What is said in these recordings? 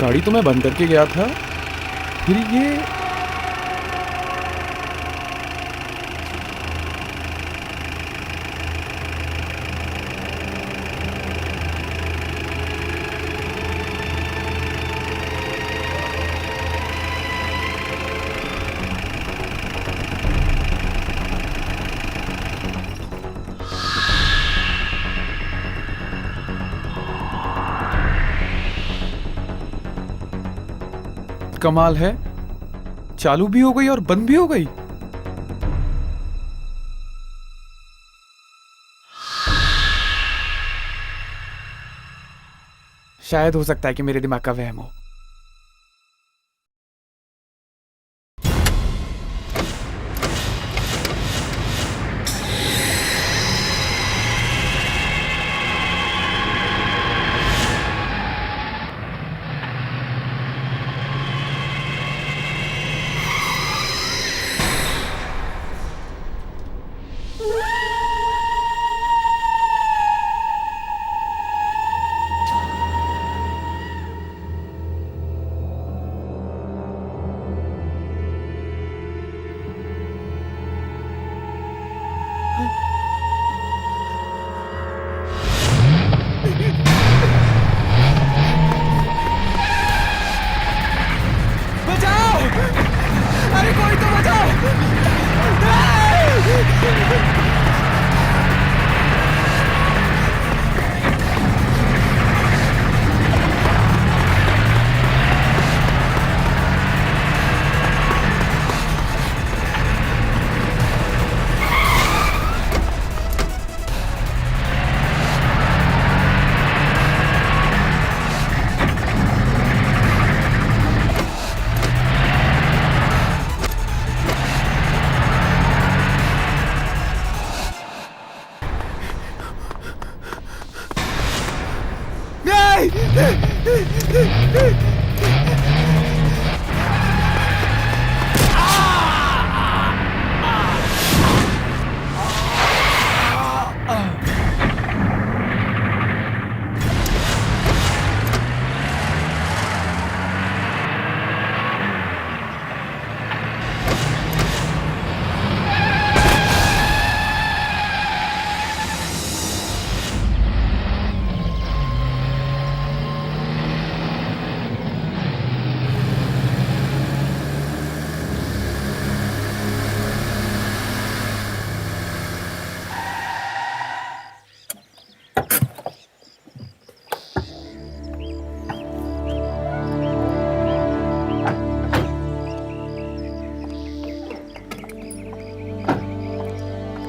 गाड़ी तो मैं बंद करके गया था, फिर ये कमाल है, चालू भी हो गई और बंद भी हो गई। शायद हो सकता है कि मेरे दिमाग का वहम हो। बचाओ! अरे कोई तो बचाओ!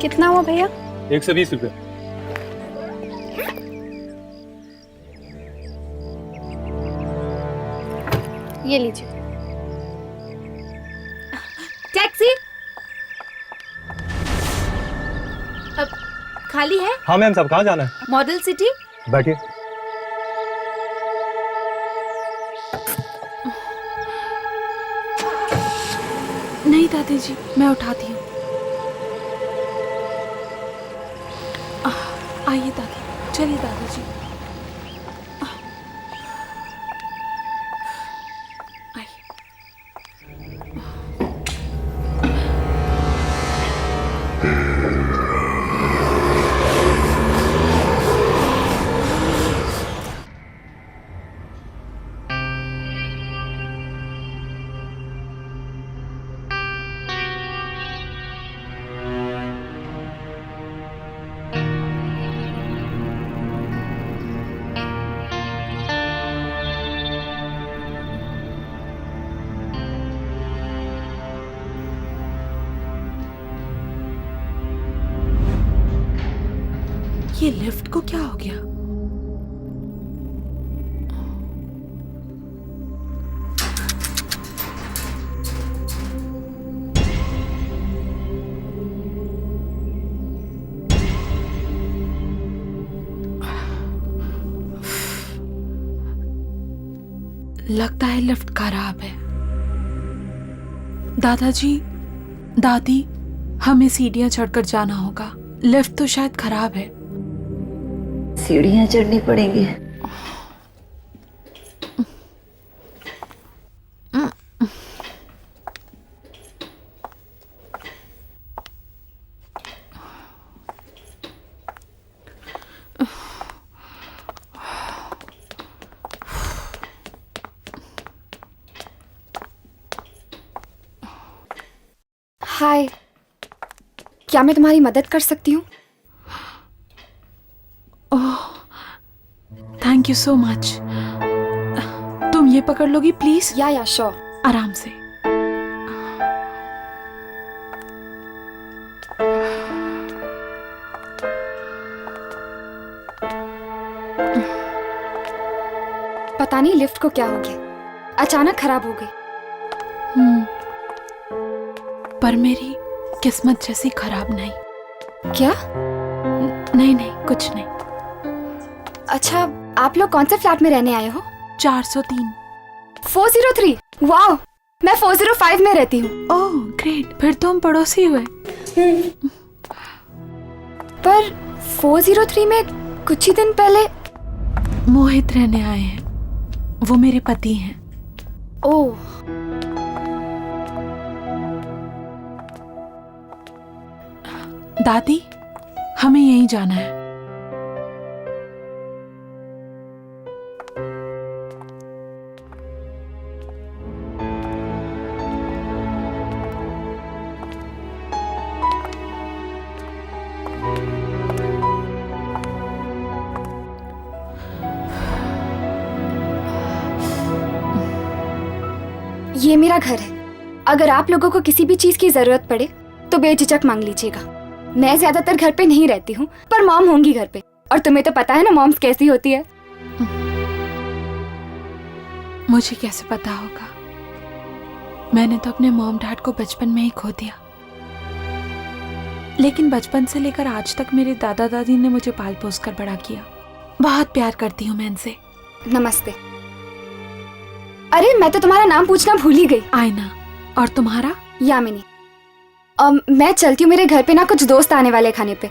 कितना हुआ भैया? 120 रुपये। ये लीजिए। टैक्सी अब खाली है? हाँ मैम, सब कहाँ जाना है? Model city. बैठिए। नहीं दादी जी, मैं उठाती हूँ। आइए दादी, चलिए दादाजी। आइए। ये लिफ्ट को क्या हो गया? लगता है लिफ्ट खराब है। दादाजी, दादी, हमें सीढ़ियां चढ़कर जाना होगा। लिफ्ट तो शायद खराब है। सीढ़ियां चढ़नी पड़ेंगी। हाय, क्या मैं तुम्हारी मदद कर सकती हूँ? ओह, थैंक यू सो मच। तुम ये पकड़ लोगी प्लीज? या श्योर। आराम से। पता नहीं लिफ्ट को क्या हो गया, अचानक खराब हो गई। पर मेरी किस्मत जैसी खराब नहीं। क्या? नहीं, कुछ नहीं। अच्छा, आप लोग कौन से फ्लैट में रहने आए हो? 403। 403। वाओ, मैं 405 में रहती हूँ। ओह ग्रेट, फिर तो हम पड़ोसी हुए। पर 403 में कुछ ही दिन पहले मोहित रहने आए हैं, वो मेरे पति हैं। ओह, दादी, हमें यहीं जाना है। ये मेरा घर है। अगर आप लोगों को किसी भी चीज की जरूरत पड़े तो बेझिझक मांग लीजिएगा। मैं ज्यादातर घर पे नहीं रहती हूँ, पर मॉम होंगी घर पे, और तुम्हें तो पता है ना मॉम्स कैसी होती है। मुझे कैसे पता होगा? मैंने तो अपने मॉम डैड को बचपन में ही खो दिया, लेकिन बचपन से लेकर आज तक मेरे दादा दादी ने मुझे पाल पोस कर बड़ा किया। बहुत प्यार करती हूँ मैं इनसे। नमस्ते। अरे, मैं तो तुम्हारा नाम पूछना भूल ही गई। आयना। और तुम्हारा? यामिनी। मैं चलती हूँ, मेरे घर पे ना कुछ दोस्त आने वाले खाने पे,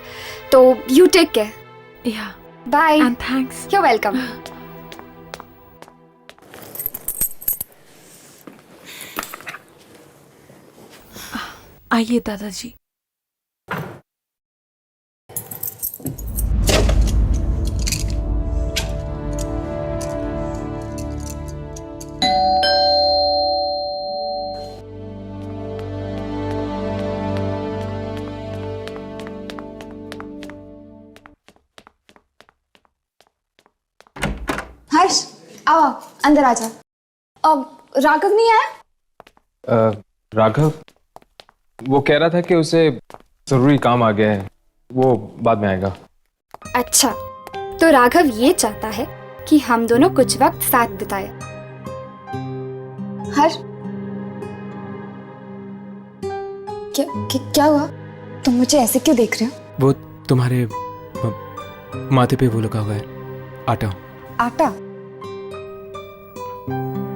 तो यू टेक केयर। या, bye and thanks. You welcome. आइए दादाजी। हर्ष, आओ अंदर आ जाओ। अब राघव नहीं आया? राघव, वो कह रहा था कि उसे जरूरी काम आ गया है, वो बाद में आएगा। अच्छा, तो राघव ये चाहता है कि हम दोनों कुछ वक्त साथ बिताए। हर्ष, क्या हुआ? तुम मुझे ऐसे क्यों देख रहे हो? वो तुम्हारे माथे पे वो लगा हुआ है, आटा। आटा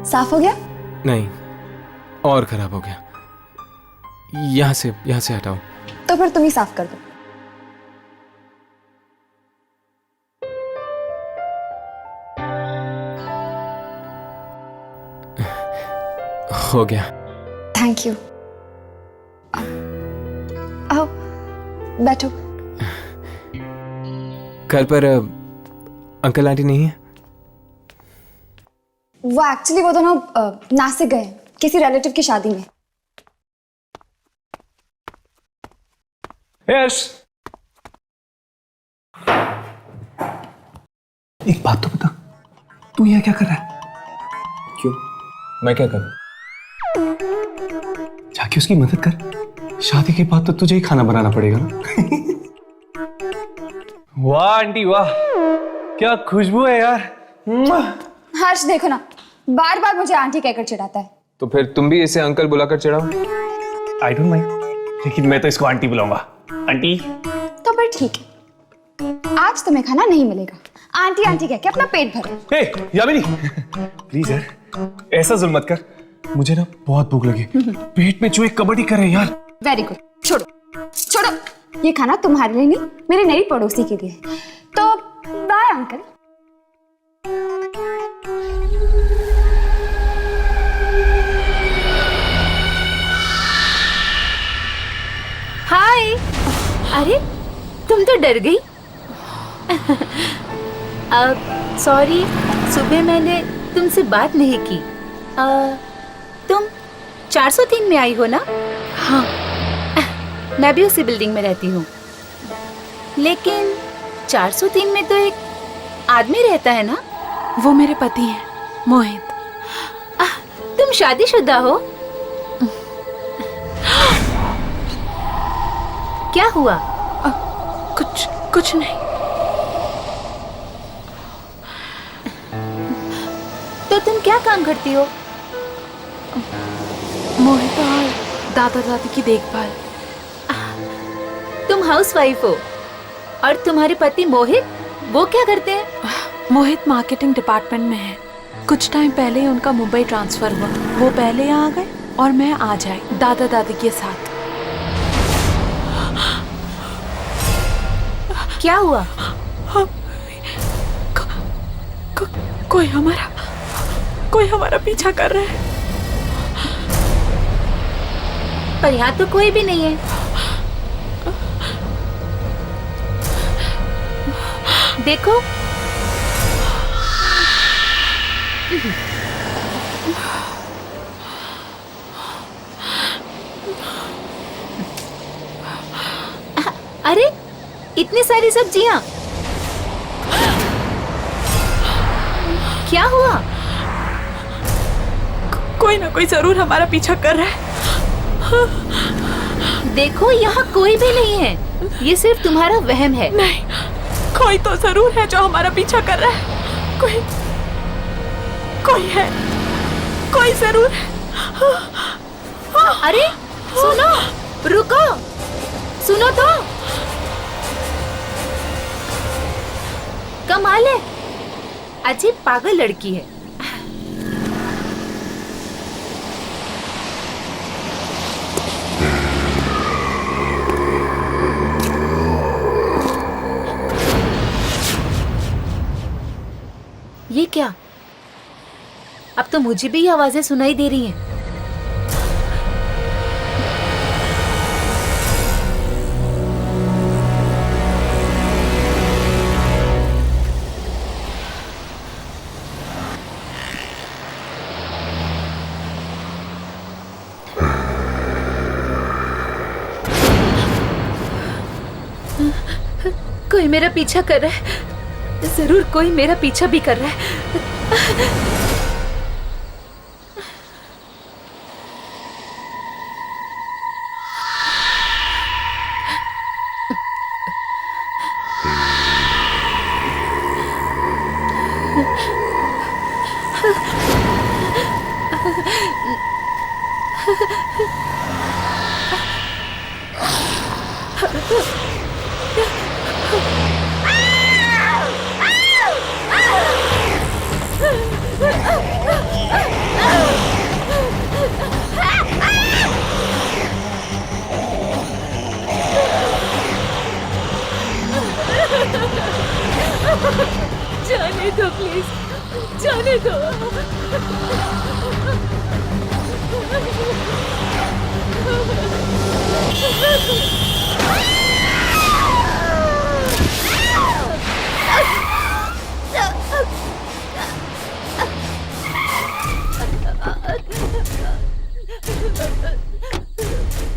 साफ हो गया? नहीं, और खराब हो गया। यहाँ से हटाओ। तो फिर तुम ही साफ कर दो। हो गया। Thank you. आओ बैठो। घर पर अंकल आंटी नहीं है? वो एक्चुअली वो दोनों नासिक गए किसी रिलेटिव की शादी में। यश, एक बात तो बता, तू यहाँ क्या कर रहा है? क्यों? मैं क्या करूं? जाके उसकी मदद कर। शादी के बाद तो तुझे ही खाना बनाना पड़ेगा ना। वाह आंटी वाह, क्या खुशबू है यार। हर्ष देखो ना, बार बार मुझे आंटी कहकर चिढ़ाता है। तो फिर तुम भी इसे अंकल बुलाकर चिढ़ाओ। आई डोंट माइंड, लेकिन मैं तो इसको आंटी बुलाऊंगा। आंटी। तो फिर ठीक है, आज तुम्हें खाना नहीं मिलेगा। आंटी आंटी कह के अपना पेट भरो। हे यामिनी, प्लीज यार ऐसा जुल्म मत कर, मुझे ना बहुत भूख लगी, पेट में चूहे कबड्डी कर रहे हैं यार। वेरी गुड, छोड़ो छोड़ो, ये खाना तुम्हारे लिए नहीं, मेरी नई पड़ोसी के लिए। तो बाय अंकल। हाय। अरे तुम तो डर गई। सॉरी, सुबह मैंने तुमसे बात नहीं की। तुम 403 में आई हो ना? हाँ, मैं भी उसी बिल्डिंग में रहती हूँ, लेकिन 403 में तो एक आदमी रहता है ना? वो मेरे पति हैं, मोहित। तुम शादीशुदा हो? क्या हुआ? कुछ नहीं। तो तुम क्या काम करती हो? मोहित और दादा दादी की देखभाल। तुम हाउसवाइफ हो और तुम्हारे पति मोहित, वो क्या करते हैं? मोहित मार्केटिंग डिपार्टमेंट में है। कुछ टाइम पहले ही उनका मुंबई ट्रांसफर हुआ। वो पहले यहाँ आ गए और मैं आज आई दादा दादी के साथ। क्या हुआ? कोई हमारा पीछा कर रहा है। पर यहाँ तो कोई भी नहीं है। देखो, अरे इतनी सारी सब्जियां, क्या हुआ? कोई ना कोई जरूर हमारा पीछा कर रहा है। देखो, यहाँ कोई भी नहीं है, ये सिर्फ तुम्हारा वहम है। नहीं, कोई तो जरूर है जो हमारा पीछा कर रहा है। कोई है, कोई जरूर है। अरे सुनो, रुको, सुनो तो। कमाल है, अजीब पागल लड़की है। ये क्या? अब तो मुझे भी ये आवाजें सुनाई दे रही हैं। कोई मेरा पीछा कर रहा है, जरूर कोई मेरा पीछा भी कर रहा है। जाने दो प्लीज, जाने दो।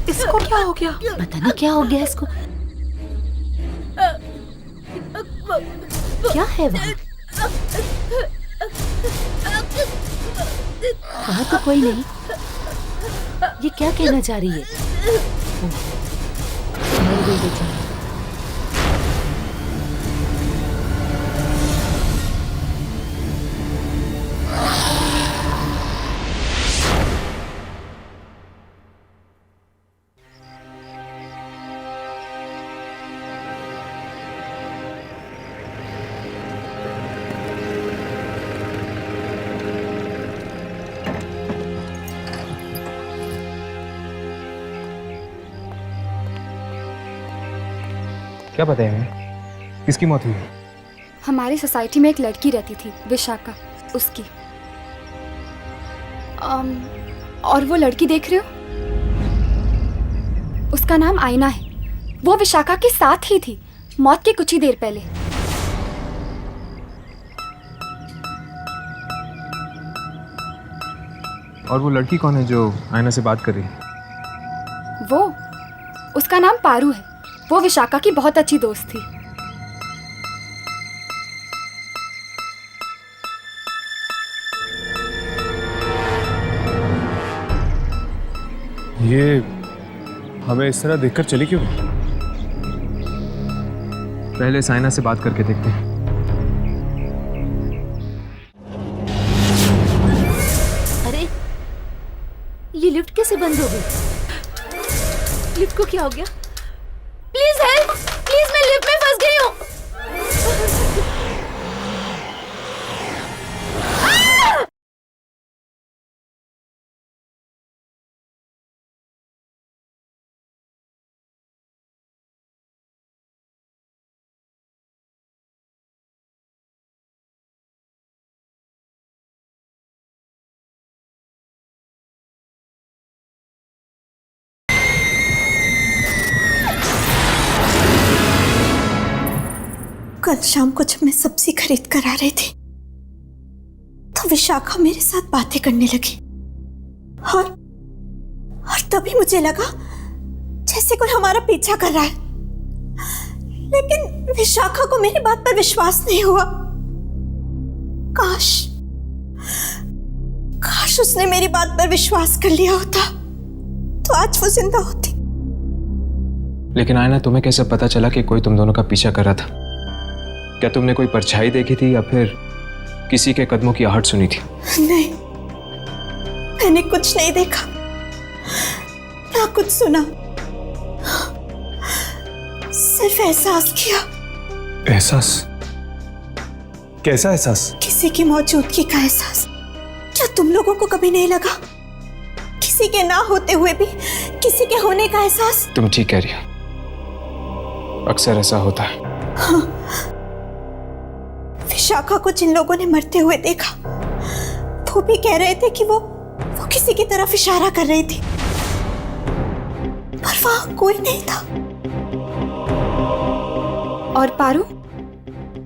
इसको क्या हो गया? पता नहीं क्या हो गया इसको। क्या है वहाँ? वहाँ तो कोई नहीं। ये क्या कहना चाह रही है? मर गई बेचारी। क्या पता है हमें किसकी मौत हुई? हमारी सोसाइटी में एक लड़की रहती थी, विशाखा, उसकी। और वो लड़की देख रहे हो, उसका नाम आईना है। वो विशाखा के साथ ही थी मौत के कुछ ही देर पहले। और वो लड़की कौन है जो आईना से बात कर रही है? उसका नाम पारू है। वो विशाखा की बहुत अच्छी दोस्त थी। ये हमें इस तरह देखकर चली क्यों? पहले साइना से बात करके देखते हैं। अरे ये लिफ्ट कैसे बंद हो गई? लिफ्ट को क्या हो गया? प्लीज हेल्प, प्लीज, मैं लिफ्ट में फंस गई हूँ। कल शाम को जब मैं सब्जी खरीद कर आ रही थी तो विशाखा मेरे साथ बातें करने लगी और तभी मुझे लगा जैसे कोई हमारा पीछा कर रहा है, लेकिन विशाखा को मेरी बात पर विश्वास नहीं हुआ। काश उसने मेरी बात पर विश्वास कर लिया होता तो आज वो जिंदा होती। लेकिन आयना, तुम्हें कैसे पता चला कि कोई तुम दोनों का पीछा कर रहा था? क्या तुमने कोई परछाई देखी थी या फिर किसी के कदमों की आहट सुनी थी? नहीं, मैंने कुछ नहीं देखा ना कुछ सुना, सिर्फ एहसास किया। एहसास? कैसा एहसास? किसी की मौजूदगी का एहसास। क्या तुम लोगों को कभी नहीं लगा किसी के ना होते हुए भी किसी के होने का एहसास? तुम ठीक कह रही हो, अक्सर ऐसा होता है। हाँ, विशाखा को जिन लोगों ने मरते हुए देखा वो भी कह रहे थे कि वो किसी की तरफ इशारा कर रही थी, पर वहां कोई नहीं था। और पारू,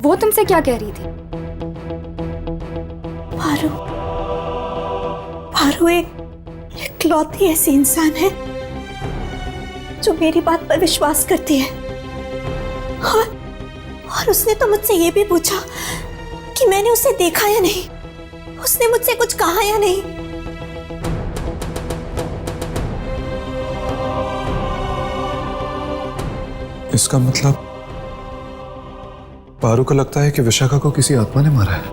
वो तुमसे क्या कह रही थी? पारू एक लौती ऐसी इंसान है जो मेरी बात पर विश्वास करती है। और उसने तो मुझसे ये भी पूछा कि मैंने उसे देखा या नहीं, उसने मुझसे कुछ कहा या नहीं। इसका मतलब पारू को लगता है कि विशाखा को किसी आत्मा ने मारा है।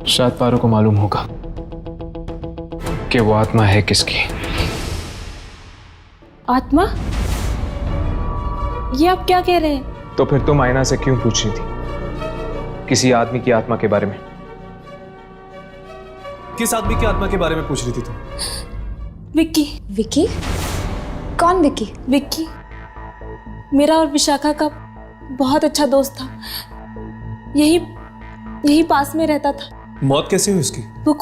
शायद पारू को मालूम होगा कि वो आत्मा है किसकी। आत्मा? ये आप क्या कह रहे हैं? तो फिर तुम आयना से क्यों पूछ रही थी किसी आदमी की आत्मा के बारे में? किस आदमी की आत्मा के बारे में पूछ रही थी तुम? विक्की। विक्की? कौन विक्की? विक्की मेरा और विशाखा का बहुत अच्छा दोस्त था। यही पास में रहता था। मौत कैसे हुई उसकी? वो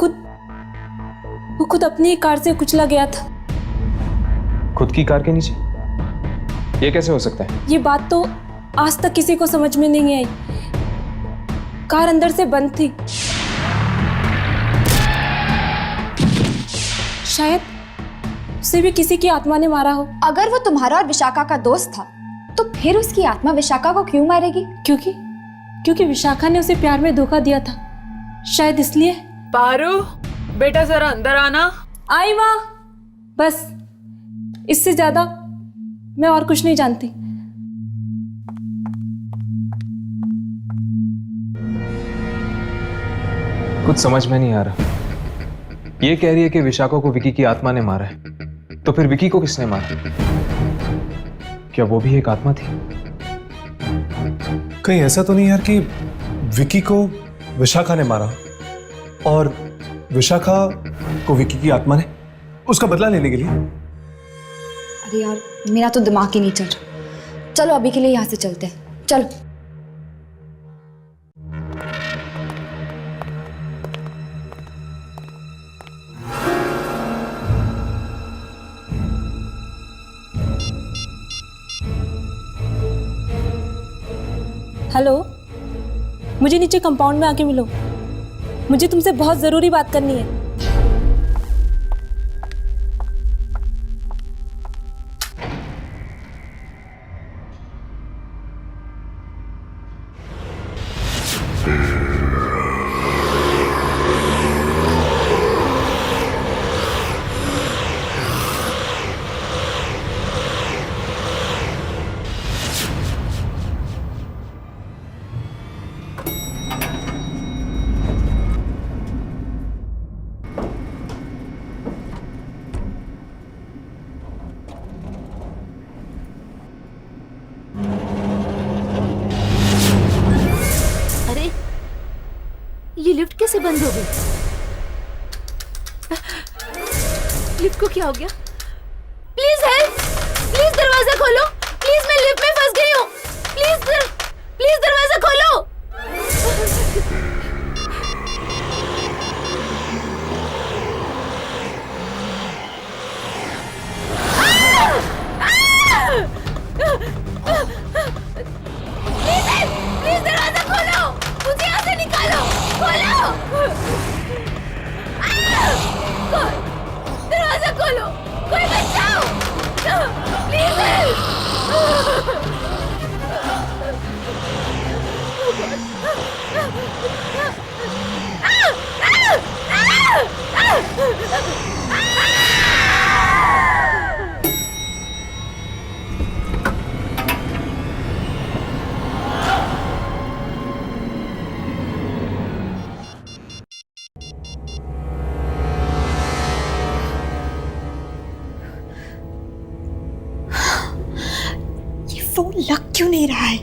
खुद अपनी ही कार से कुचला गया था। खुद की कार के नीचे? ये कैसे हो सकता है? ये बात तो आज तक किसी को समझ में नहीं आई। कार अंदर से बंद थी। शायद उसे भी किसी की आत्मा ने मारा हो। अगर वो तुम्हारा और विशाखा का दोस्त था तो फिर उसकी आत्मा विशाखा को क्यों मारेगी? क्योंकि विशाखा ने उसे प्यार में धोखा दिया था, शायद इसलिए। पारू, बेटा जरा अंदर आना। आई माँ। बस, इससे ज्यादा मैं और कुछ नहीं जानती। कुछ समझ में नहीं आ रहा। ये कह रही है कि विशाखा को विकी की आत्मा ने मारा है, तो फिर विकी को किसने मारा? क्या वो भी एक आत्मा थी? कहीं ऐसा तो नहीं यार कि विकी को विशाखा ने मारा और विशाखा को विकी की आत्मा ने उसका बदला लेने के लिए? अरे यार, मेरा तो दिमाग ही नहीं चल रहा। चलो अभी के लिए यहाँ से चलते हैं, चलो। हेलो, मुझे नीचे कंपाउंड में आके मिलो। मुझे तुमसे बहुत जरूरी बात करनी है। कैसे बंद हो गई? लिफ्ट को क्या हो गया? प्लीज हेल्प, प्लीज दरवाजा खोलो, प्लीज मैं लिफ्ट में फंस गई हूँ, प्लीज दरवाजा खोलो। प्लीज दरवाजा खोलो, मुझे यहाँ से निकालो, खोलो। दरवाजा खोलो, कोई बचाओ, प्लीज हेल्प। ये फोन लग क्यों नहीं रहा है?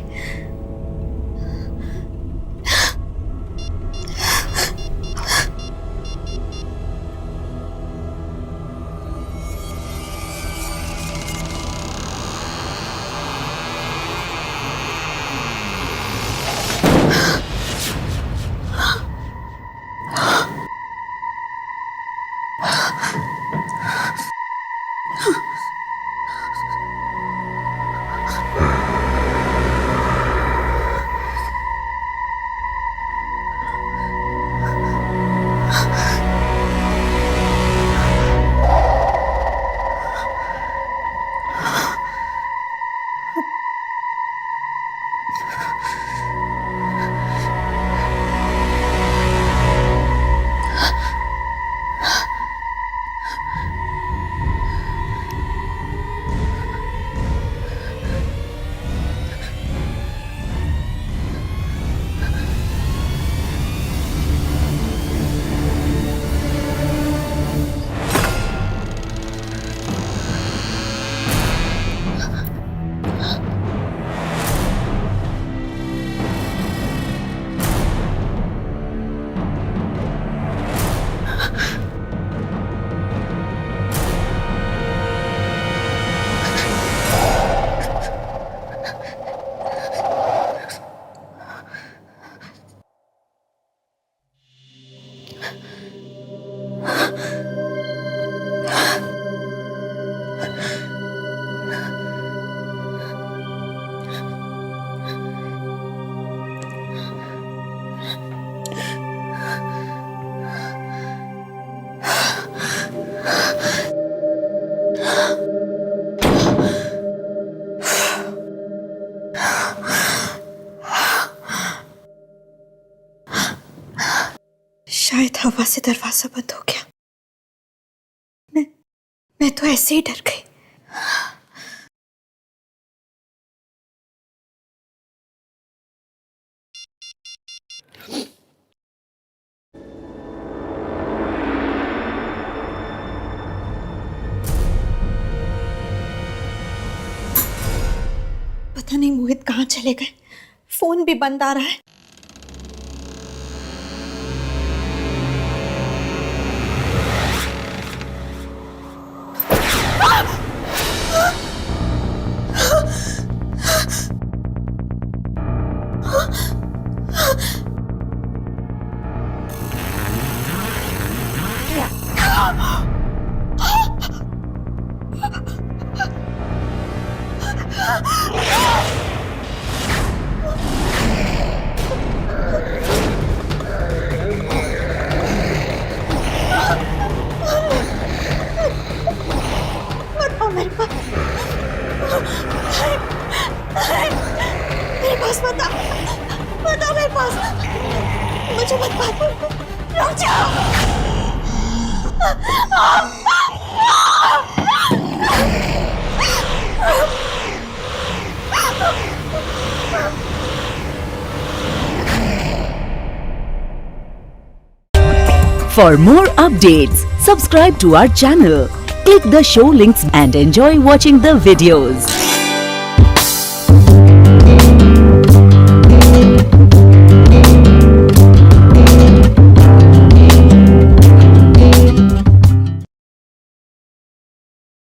शायद हवा से दरवाजा बंद हो गया। मैं तो ऐसे ही डर गई। पता नहीं मोहित कहाँ चले गए, फोन भी बंद आ रहा है। मेरे पास बता मेरे पास, मुझे मत मार, रुक जाओ। For more updates, subscribe to our channel, click the show links and enjoy watching the videos.